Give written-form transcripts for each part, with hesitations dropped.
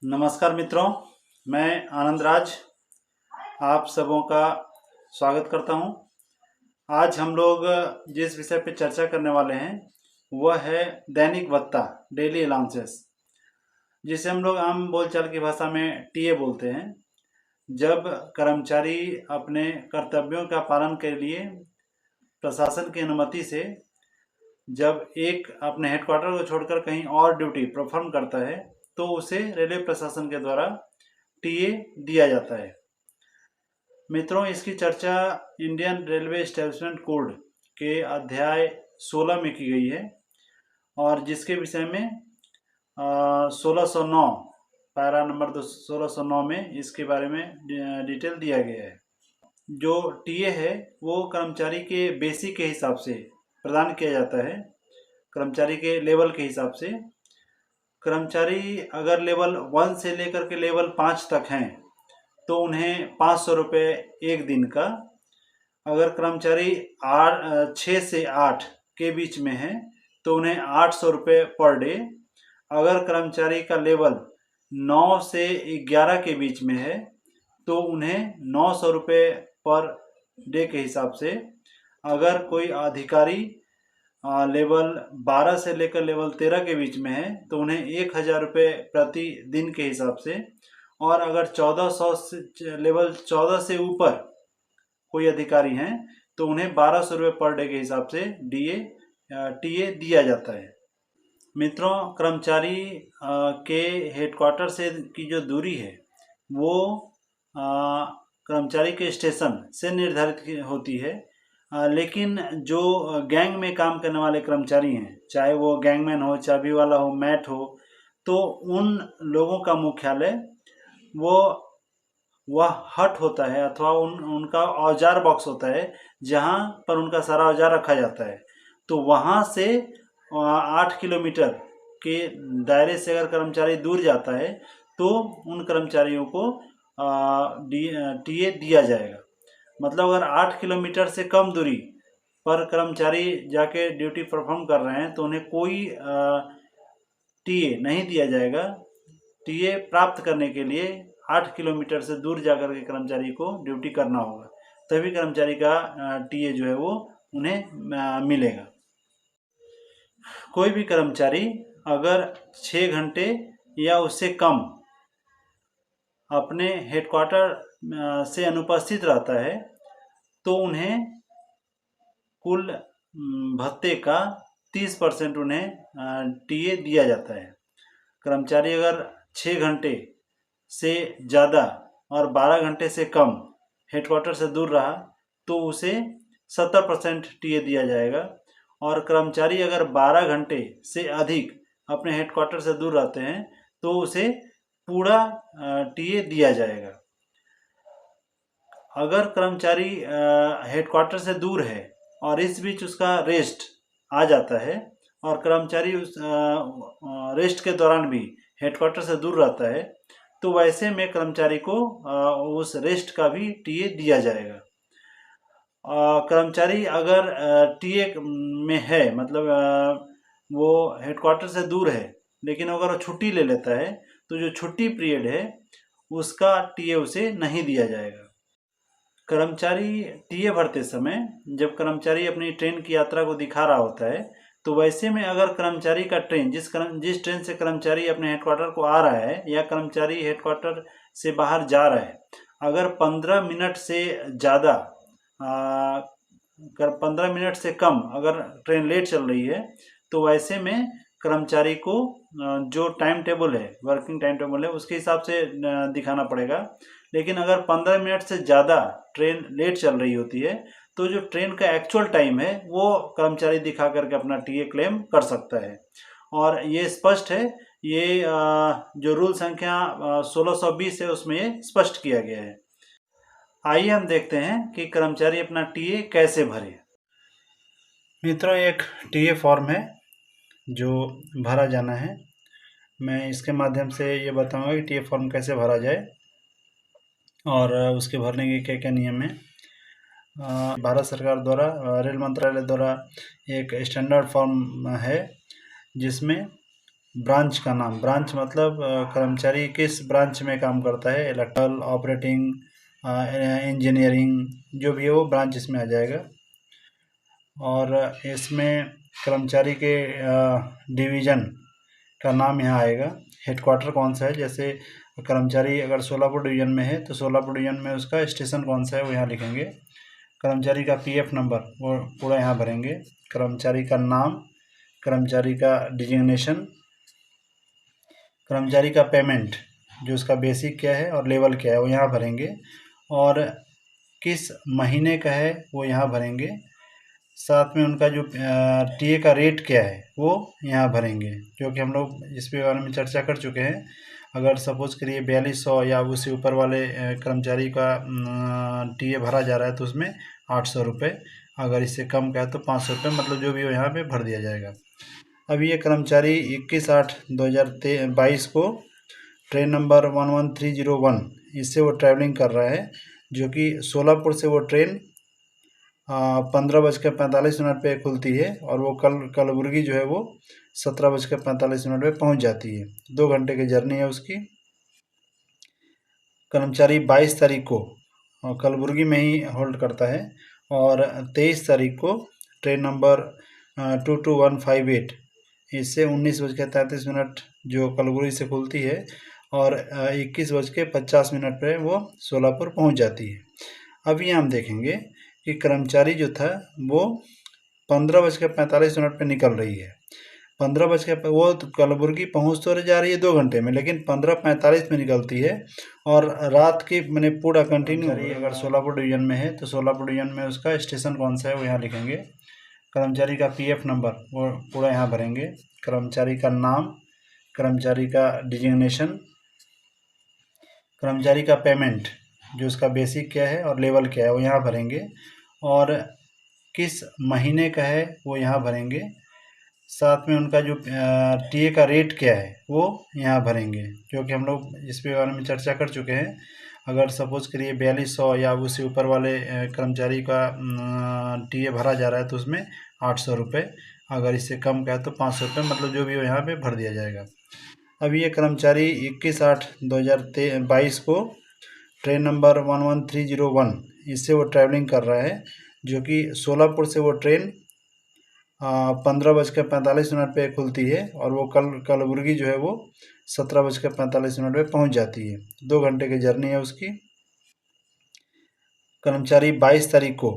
नमस्कार मित्रों, मैं आनंद राज आप सबों का स्वागत करता हूं। आज हम लोग जिस विषय पर चर्चा करने वाले हैं वह है दैनिक भत्ता, डेली अलाउंसेस, जिसे हम लोग आम बोलचाल की भाषा में टीए बोलते हैं। जब कर्मचारी अपने कर्तव्यों का पालन के लिए प्रशासन की अनुमति से जब एक अपने हेडक्वार्टर को छोड़कर कहीं और ड्यूटी परफॉर्म करता है तो उसे रेलवे प्रशासन के द्वारा टीए दिया जाता है। मित्रों, इसकी चर्चा इंडियन रेलवे एस्टेब्लिशमेंट कोड के अध्याय 16 में की गई है और जिसके विषय में 1609 पैरा नंबर 1609 में इसके बारे में डिटेल दिया गया है। जो टीए है वो कर्मचारी के बेसिक के हिसाब से प्रदान किया जाता है, कर्मचारी के लेवल के हिसाब से। कर्मचारी अगर लेवल 1 से लेकर के लेवल 5 तक हैं तो उन्हें 500 रुपये एक दिन का। अगर कर्मचारी 6 से 8 के बीच में है तो उन्हें 800 रुपये पर डे। अगर कर्मचारी का लेवल 9 से 11 के बीच में है तो उन्हें 900 रुपये पर डे के हिसाब से। अगर कोई अधिकारी लेवल 12 से लेकर लेवल 13 के बीच में है तो उन्हें 1000 रुपये प्रति दिन के हिसाब से। और अगर 1400 से लेवल 14 से ऊपर कोई अधिकारी हैं तो उन्हें 1200 रुपये पर डे के हिसाब से टीए दिया जाता है। मित्रों, कर्मचारी के हेडक्वार्टर से की जो दूरी है वो कर्मचारी के स्टेशन से निर्धारित होती है, लेकिन जो गैंग में काम करने वाले कर्मचारी हैं, चाहे वो गैंगमैन हो, चाबी वाला हो, मैट हो, तो उन लोगों का मुख्यालय वह हट होता है अथवा उनका औजार बॉक्स होता है जहां पर उनका सारा औजार रखा जाता है। तो वहां से 8 किलोमीटर के दायरे से अगर कर्मचारी दूर जाता है तो उन कर्मचारियों को टीए दिया जाएगा। मतलब अगर 8 किलोमीटर से कम दूरी पर कर्मचारी जाके ड्यूटी परफॉर्म कर रहे हैं तो उन्हें कोई टीए नहीं दिया जाएगा। टीए प्राप्त करने के लिए 8 किलोमीटर से दूर जाकर के कर्मचारी को ड्यूटी करना होगा, तभी कर्मचारी का टीए जो है वो उन्हें मिलेगा। कोई भी कर्मचारी अगर 6 घंटे या उससे कम अपने हेडक्वार्टर से अनुपस्थित रहता है तो उन्हें कुल भत्ते का 30% उन्हें टीए दिया जाता है। कर्मचारी अगर 6 घंटे से ज़्यादा और 12 घंटे से कम हेडक्वार्टर से दूर रहा तो उसे 70% टीए दिया जाएगा। और कर्मचारी अगर 12 घंटे से अधिक अपने हेडक्वार्टर से दूर रहते हैं तो उसे पूरा टीए दिया जाएगा। अगर कर्मचारी हेडक्वार्टर से दूर है और इस बीच उसका रेस्ट आ जाता है और कर्मचारी उस रेस्ट के दौरान भी हेडक्वार्टर से दूर रहता है तो वैसे में कर्मचारी को उस रेस्ट का भी टीए दिया जाएगा। कर्मचारी अगर टीए में है, मतलब वो हेडक्वार्टर से दूर है, लेकिन अगर वो छुट्टी ले लेता है तो जो छुट्टी पीरियड है उसका टीए उसे नहीं दिया जाएगा। कर्मचारी टीए भरते समय जब कर्मचारी अपनी ट्रेन की यात्रा को दिखा रहा होता है तो वैसे में अगर कर्मचारी का ट्रेन जिस ट्रेन से कर्मचारी अपने हेडक्वार्टर को आ रहा है या कर्मचारी हेडक्वार्टर से बाहर जा रहा है, अगर 15 मिनट से ज़्यादा 15 मिनट से कम अगर ट्रेन लेट चल रही है तो वैसे में कर्मचारी को जो टाइम टेबल है, वर्किंग टाइम टेबल है, उसके हिसाब से दिखाना पड़ेगा। लेकिन अगर 15 मिनट से ज़्यादा ट्रेन लेट चल रही होती है तो जो ट्रेन का एक्चुअल टाइम है वो कर्मचारी दिखा करके अपना टीए क्लेम कर सकता है। और ये स्पष्ट है, ये जो रूल संख्या 1620 है उसमें ये स्पष्ट किया गया है। आइए हम देखते हैं कि कर्मचारी अपना टीए कैसे भरे। मित्रों, एक टीए फॉर्म है जो भरा जाना है। मैं इसके माध्यम से ये बताऊंगा कि टीए फॉर्म कैसे भरा जाए और उसके भरने के क्या क्या नियम हैं। भारत सरकार द्वारा रेल मंत्रालय द्वारा एक स्टैंडर्ड फॉर्म है जिसमें ब्रांच का नाम, ब्रांच मतलब कर्मचारी किस ब्रांच में काम करता है, इलेक्ट्रिकल, ऑपरेटिंग, इंजीनियरिंग, जो भी है वो ब्रांच इसमें आ जाएगा। और इसमें कर्मचारी के डिवीज़न का नाम यहाँ आएगा, हेडक्वार्टर कौन सा है। जैसे कर्मचारी अगर सोलापुर डिवीज़न में है तो सोलापुर डिवीज़न में उसका स्टेशन कौन सा है वो यहाँ लिखेंगे। कर्मचारी का पीएफ नंबर वो पूरा यहाँ भरेंगे। कर्मचारी का नाम, कर्मचारी का डिजिग्नेशन, कर्मचारी का पेमेंट जो उसका बेसिक क्या है और लेवल क्या है वो यहाँ भरेंगे। और किस महीने का है वो यहाँ भरेंगे। साथ में उनका जो टीए का रेट क्या है वो यहाँ भरेंगे, जो कि हम लोग इस पे बारे में चर्चा कर चुके हैं। अगर सपोज़ करिए 4200 या उससे ऊपर वाले कर्मचारी का टीए भरा जा रहा है तो उसमें 800 रुपये, अगर इससे कम का है तो 500 रुपये, मतलब जो भी हो यहाँ पे भर दिया जाएगा। अब ये कर्मचारी 21/8/2022 को ट्रेन नंबर 11301 इससे वो ट्रैवलिंग कर रहा है, जो कि सोलापुर से वो ट्रेन 15:45 पे खुलती है और वो कलबुर्गी जो है वो 17:45 पे पहुंच जाती है। 2 घंटे की जर्नी है उसकी। कर्मचारी 22 तारीख को कलबुर्गी में ही होल्ड करता है और 23 तारीख को ट्रेन नंबर 22158 इससे 19:33 जो कलबुर्गी से खुलती है और 21:50 पे वो सोलापुर पहुंच जाती है। अभी हम देखेंगे कि कर्मचारी जो था वो 15:45 पे निकल रही है। 15 बज के वो तो कलबुर्गी पहुँच तो जा रही है 2 घंटे में, लेकिन 15:45 में निकलती है और रात की मैंने पूरा कंटिन्यू। अगर सोलापुर डिवीज़न में है तो सोलापुर डिवीज़न में उसका स्टेशन कौन सा है वो यहाँ लिखेंगे। कर्मचारी का पीएफ नंबर वो पूरा यहाँ भरेंगे। कर्मचारी का नाम, कर्मचारी का डिजिग्नेशन, कर्मचारी का पेमेंट जो उसका बेसिक क्या है और लेवल क्या है वो यहाँ भरेंगे। और किस महीने का है वो यहाँ भरेंगे। साथ में उनका जो टीए का रेट क्या है वो यहाँ भरेंगे, जो कि हम लोग इस पे बारे में चर्चा कर चुके हैं। अगर सपोज़ करिए 4200 या उससे ऊपर वाले कर्मचारी का टीए भरा जा रहा है तो उसमें 800 रुपये, अगर इससे कम का है तो 500 रुपये, मतलब जो भी हो यहाँ पे भर दिया जाएगा। अब ये कर्मचारी 21/8/2022 को ट्रेन नंबर 11301 इससे वो ट्रैवलिंग कर रहा है, जो कि सोलापुर से वो ट्रेन 15:45 पे खुलती है और वो कलबुर्गी जो है वो 17:45 पे पहुंच जाती है। 2 घंटे की जर्नी है उसकी। कर्मचारी 22 तारीख को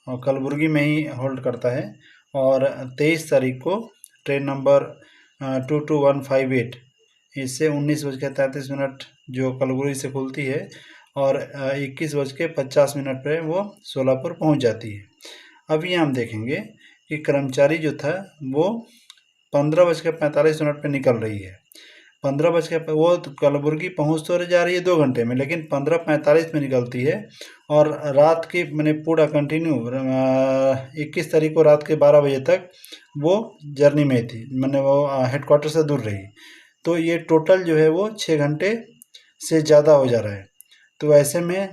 कलबुर्गी में ही होल्ड करता है और 23 तारीख को ट्रेन नंबर 22158 इससे 19:33 जो कलबुर्गी से खुलती है और 21:50 पे वो सोलापुर पहुंच जाती है। अभी हम देखेंगे कि कर्मचारी जो था वो 15:45 पे निकल रही है। 15 बज के वो तो कलबुर्गी पहुँच तो जा रही है 2 घंटे में, लेकिन 15:45 में निकलती है और रात की मैंने पूरा कंटिन्यू 21 तारीख को रात के 12 बजे तक वो जर्नी में थी, मैंने वो हेडक्वार्टर से दूर रही। तो ये टोटल जो है वो 6 घंटे से ज़्यादा हो जा रहा है। तो ऐसे में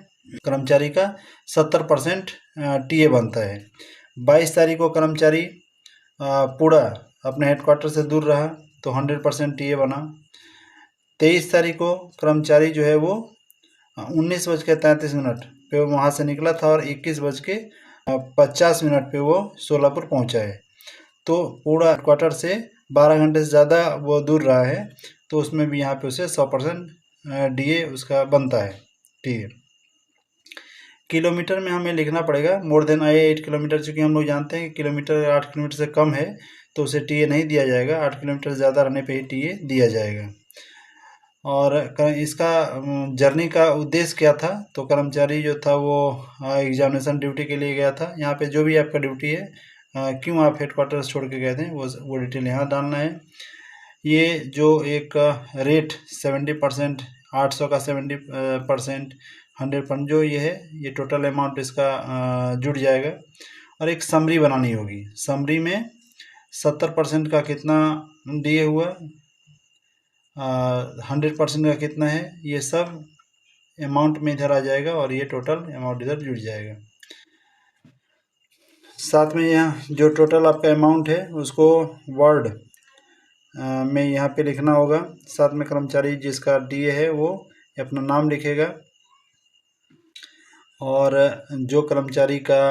कर्मचारी का 70% टीए बनता है। 22 तारीख को कर्मचारी पूरा अपने हेडक्वार्टर से दूर रहा तो 100% टीए बना। 23 तारीख को कर्मचारी जो है वो 19:33 पे वहाँ से निकला था और 21:50 पे वो सोलापुर पहुँचा है। तो पूरा हेडक्वार्टर से 12 घंटे से ज़्यादा वो दूर रहा है, तो उसमें भी यहाँ पे उसे 100% डीए उसका बनता है टीए। किलोमीटर में हमें लिखना पड़ेगा मोर देन 8 किलोमीटर, चूँकि हम लोग जानते हैं कि किलोमीटर 8 किलोमीटर से कम है तो उसे टीए नहीं दिया जाएगा, 8 किलोमीटर ज़्यादा रहने पे ही टीए दिया जाएगा। और इसका जर्नी का उद्देश्य क्या था, तो कर्मचारी जो था वो एग्जामिनेशन ड्यूटी के लिए गया था। यहाँ पे जो भी आपका ड्यूटी है, क्यों आप हेडक्वार्टर छोड़ के गए थे, वो डिटेल यहाँ डालना है। ये जो एक रेट 70%, 800 का 70%, 100% जो ये है, ये टोटल अमाउंट इसका जुड़ जाएगा। और एक समरी बनानी होगी। समरी में 70% का कितना दिए हुआ, 100% का कितना है, ये सब अमाउंट में इधर आ जाएगा और ये टोटल अमाउंट इधर जुड़ जाएगा। साथ में यहाँ जो टोटल आपका अमाउंट है उसको वर्ड में यहाँ पे लिखना होगा। साथ में कर्मचारी जिसका टीए है वो अपना नाम लिखेगा और जो कर्मचारी का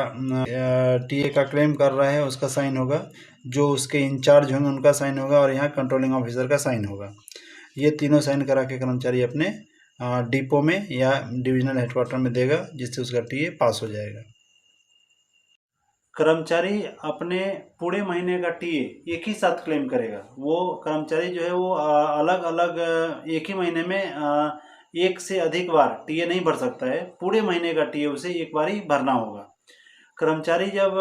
टीए का क्लेम कर रहा है उसका साइन होगा, जो उसके इंचार्ज होंगे उनका साइन होगा और यहाँ कंट्रोलिंग ऑफिसर का साइन होगा। ये तीनों साइन करा के कर्मचारी अपने डिपो में या डिविजनल हेडक्वार्टर में देगा, जिससे उसका टीए पास हो जाएगा। कर्मचारी अपने पूरे महीने का टीए एक ही साथ क्लेम करेगा। वो कर्मचारी जो है वो अलग अलग एक ही महीने में एक से अधिक बार टीए नहीं भर सकता है। पूरे महीने का टीए उसे एक बार ही भरना होगा। कर्मचारी जब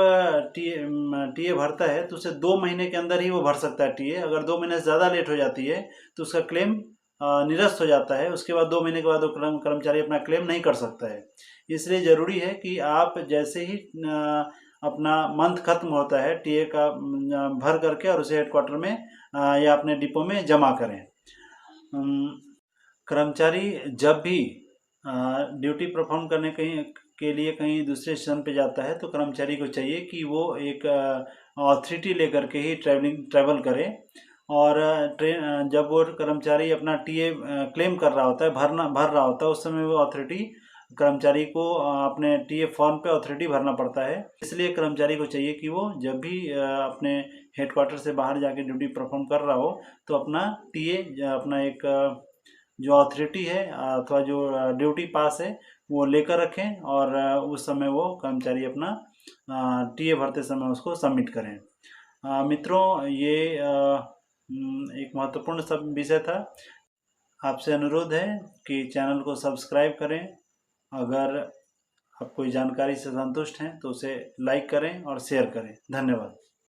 टीए भरता है तो उसे 2 महीने के अंदर ही वो भर सकता है टीए। अगर 2 महीने से ज़्यादा लेट हो जाती है तो उसका क्लेम निरस्त हो जाता है। उसके बाद 2 महीने के बाद वो कर्मचारी अपना क्लेम नहीं कर सकता है। इसलिए ज़रूरी है कि आप जैसे ही अपना मंथ खत्म होता है टीए का भर करके और उसे हेडक्वार्टर में या अपने डिपो में जमा करें। कर्मचारी जब भी ड्यूटी परफॉर्म करने के लिए कहीं दूसरे स्टेशन पे जाता है तो कर्मचारी को चाहिए कि वो एक ऑथोरिटी लेकर के ही ट्रैवल करे। और जब वो कर्मचारी अपना टीए क्लेम कर रहा होता है, भर रहा होता है, उस समय वो ऑथोरिटी कर्मचारी को अपने टीए फॉर्म पे ऑथोरिटी भरना पड़ता है। इसलिए कर्मचारी को चाहिए कि वो जब भी अपने हेडक्वार्टर से बाहर जाके ड्यूटी परफॉर्म कर रहा हो तो अपना टीए अपना एक जो ऑथोरिटी है अथवा जो ड्यूटी पास है वो लेकर रखें और उस समय वो कर्मचारी अपना टीए भरते समय उसको सबमिट करें। मित्रों, ये एक महत्वपूर्ण सब विषय था। आपसे अनुरोध है कि चैनल को सब्सक्राइब करें। अगर आप कोई जानकारी से संतुष्ट हैं तो उसे लाइक करें और शेयर करें। धन्यवाद।